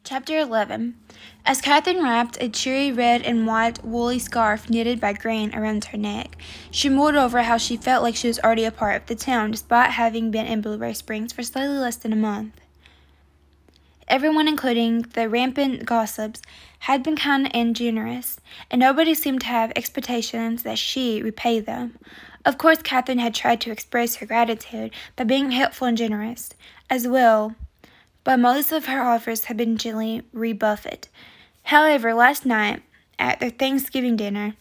Chapter 11. As Catherine wrapped a cheery red and white woolly scarf knitted by Gran around her neck, she mulled over how she felt like she was already a part of the town despite having been in Blueberry Springs for slightly less than a month. Everyone, including the rampant gossips, had been kind and generous, and nobody seemed to have expectations that she repay them. Of course, Catherine had tried to express her gratitude by being helpful and generous as well, but most of her offers had been gently rebuffed. However, last night, at their Thanksgiving dinner,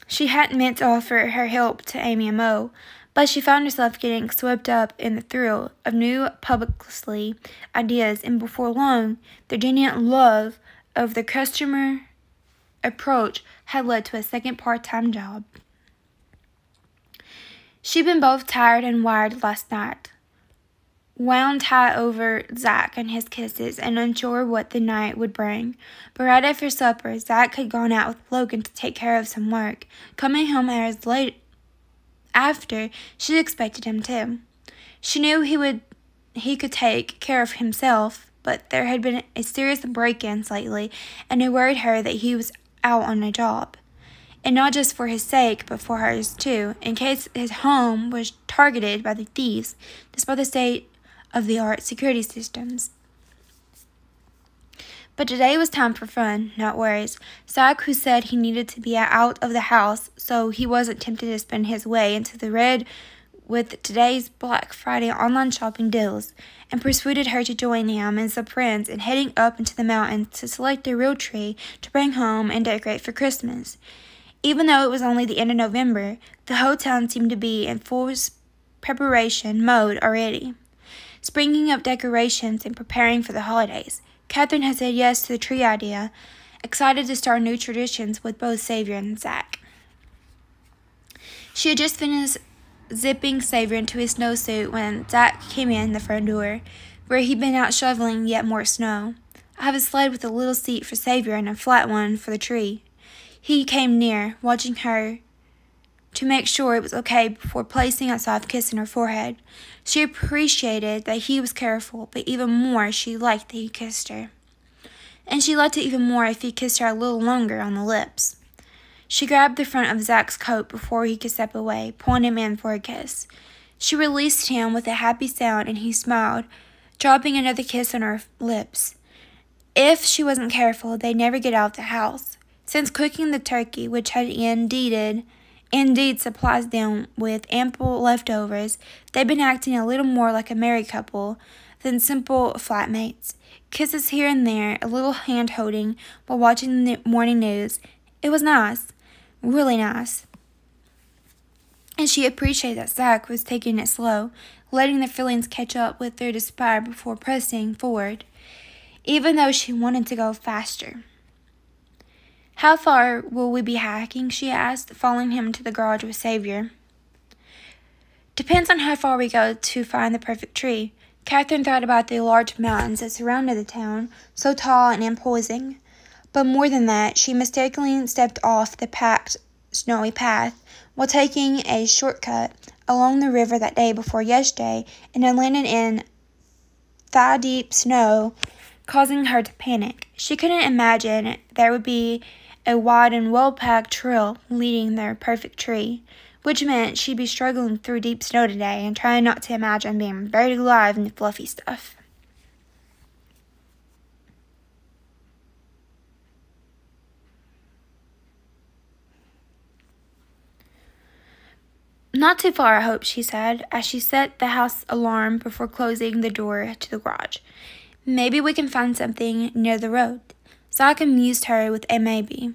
she hadn't meant to offer her help to Amy and Mo, but she found herself getting swept up in the thrill of new publicity ideas, and before long, their genuine love of the customer approach had led to a second part-time job. She'd been both tired and wired last night, wound tight over Zach and his kisses, and unsure what the night would bring. But right after supper, Zach had gone out with Logan to take care of some work, coming home hours late after she expected him to. She knew he could take care of himself, but there had been a serious break-ins lately, and it worried her that he was out on a job. And not just for his sake, but for hers too, in case his home was targeted by the thieves, despite the state-of-the-art security systems. But today was time for fun, not worries. Zach, who said he needed to be out of the house so he wasn't tempted to spend his way into the red with today's Black Friday online shopping deals, and persuaded her to join him and some friends in heading up into the mountains to select a real tree to bring home and decorate for Christmas. Even though it was only the end of November, the whole town seemed to be in full preparation mode already, springing up decorations and preparing for the holidays. Catherine had said yes to the tree idea, excited to start new traditions with both Xavier and Zach. She had just finished zipping Xavier into his snowsuit when Zach came in the front door, where he'd been out shoveling yet more snow. "I have a sled with a little seat for Xavier and a flat one for the tree." He came near, watching her to make sure it was okay before placing a soft kiss on her forehead. She appreciated that he was careful, but even more she liked that he kissed her. And she liked it even more if he kissed her a little longer on the lips. She grabbed the front of Zach's coat before he could step away, pulling him in for a kiss. She released him with a happy sound, and he smiled, dropping another kiss on her lips. If she wasn't careful, they'd never get out of the house. Since cooking the turkey, which had indeed supplies them with ample leftovers, they'd been acting a little more like a married couple than simple flatmates. Kisses here and there, a little hand-holding while watching the morning news. It was nice, really nice. And she appreciated that Zach was taking it slow, letting their feelings catch up with their despair before pressing forward, even though she wanted to go faster. "How far will we be hiking?" she asked, following him to the garage with Xavier. "Depends on how far we go to find the perfect tree." Catherine thought about the large mountains that surrounded the town, so tall and imposing. But more than that, she mistakenly stepped off the packed, snowy path while taking a shortcut along the river that day before yesterday, and had landed in thigh-deep snow, causing her to panic. She couldn't imagine there would be a wide and well-packed trail leading their perfect tree, which meant she'd be struggling through deep snow today and trying not to imagine being buried alive in the fluffy stuff. "Not too far, I hope," she said, as she set the house alarm before closing the door to the garage. "Maybe we can find something near the road." Zach amused her with a maybe.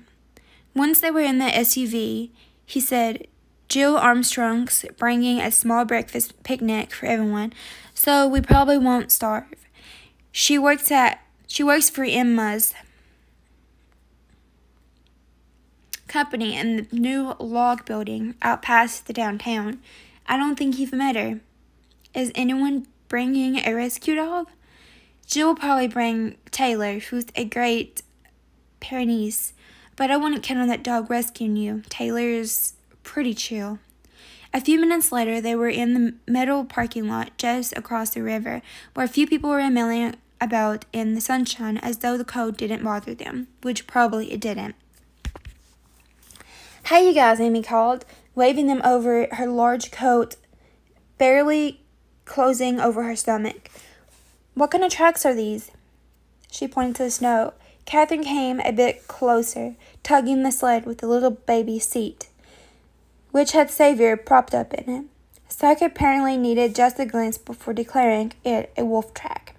Once they were in the SUV, he said, "Jill Armstrong's bringing a small breakfast picnic for everyone, so we probably won't starve. She works for Emma's company in the new log building out past the downtown. I don't think you've met her. Is anyone bringing a rescue dog?" "Jill will probably bring Taylor, who's a great Pyrenees, but I wouldn't count on that dog rescuing you. Taylor's pretty chill." A few minutes later, they were in the metal parking lot just across the river, where a few people were milling about in the sunshine as though the cold didn't bother them, which probably it didn't. "Hey, you guys," Amy called, waving them over her large coat, barely closing over her stomach. "What kind of tracks are these?" She pointed to the snow. Catherine came a bit closer, tugging the sled with the little baby seat, which had Xavier propped up in it. Zach apparently needed just a glance before declaring it a wolf track.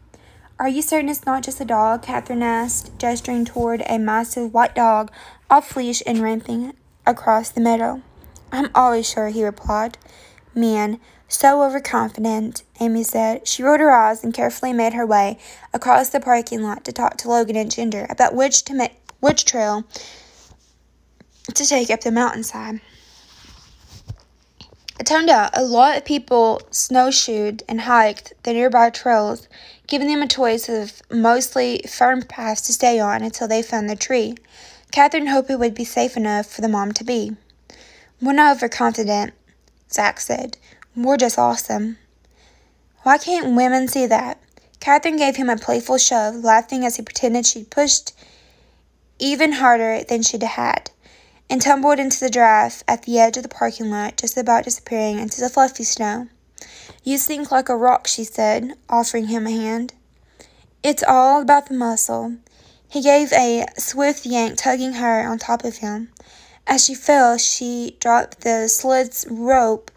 "Are you certain it's not just a dog?" Catherine asked, gesturing toward a massive white dog off-leash and ramping across the meadow. "I'm always sure," he replied. "Man, so overconfident," Amy said. She rolled her eyes and carefully made her way across the parking lot to talk to Logan and Ginger about which trail to take up the mountainside. It turned out a lot of people snowshoed and hiked the nearby trails, giving them a choice of mostly firm paths to stay on until they found the tree. Catherine hoped it would be safe enough for the mom to be. "We're not overconfident," Zach said. "We're just awesome." "Why can't women see that?" Catherine gave him a playful shove, laughing as he pretended she'd pushed even harder than she'd had, and tumbled into the drive at the edge of the parking lot, just about disappearing into the fluffy snow. "You sink like a rock," she said, offering him a hand. "It's all about the muscle." He gave a swift yank, tugging her on top of him. As she fell, she dropped the sled's rope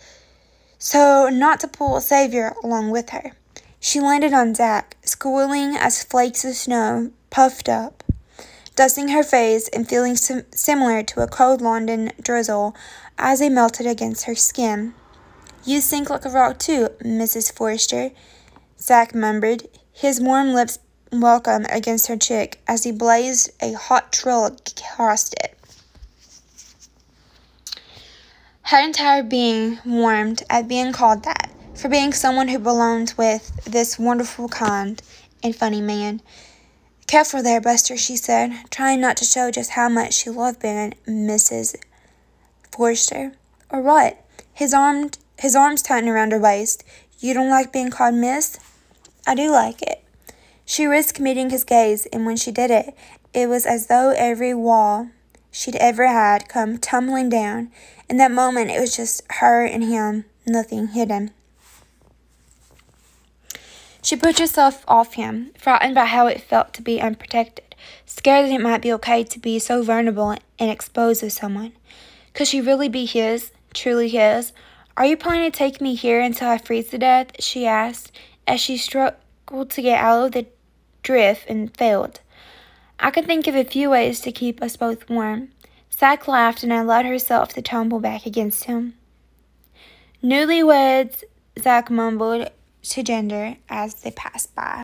so not to pull Xavier along with her. She landed on Zach, squealing as flakes of snow puffed up, dusting her face and feeling similar to a cold London drizzle as they melted against her skin. "You sink like a rock too, Mrs. Forrester," Zach murmured, his warm lips welcome against her cheek as he blazed a hot trail across it. Her entire being warmed at being called that, for being someone who belonged with this wonderful, kind, and funny man. "Careful there, Buster," she said, trying not to show just how much she loved being Mrs. Forrester. "Or what?" His arms tightened around her waist. "You don't like being called Miss?" "I do like it." She risked meeting his gaze, and when she did it, it was as though every wall she'd ever had come tumbling down. In that moment, it was just her and him, nothing hidden. She pushed herself off him, frightened by how it felt to be unprotected, scared that it might be okay to be so vulnerable and exposed to someone. Could she really be his, truly his? "Are you planning to take me here until I freeze to death?" she asked, as she struggled to get out of the drift and failed. "I can think of a few ways to keep us both warm." Zach laughed and allowed herself to tumble back against him. "Newlyweds," Zach mumbled to Ginger as they passed by.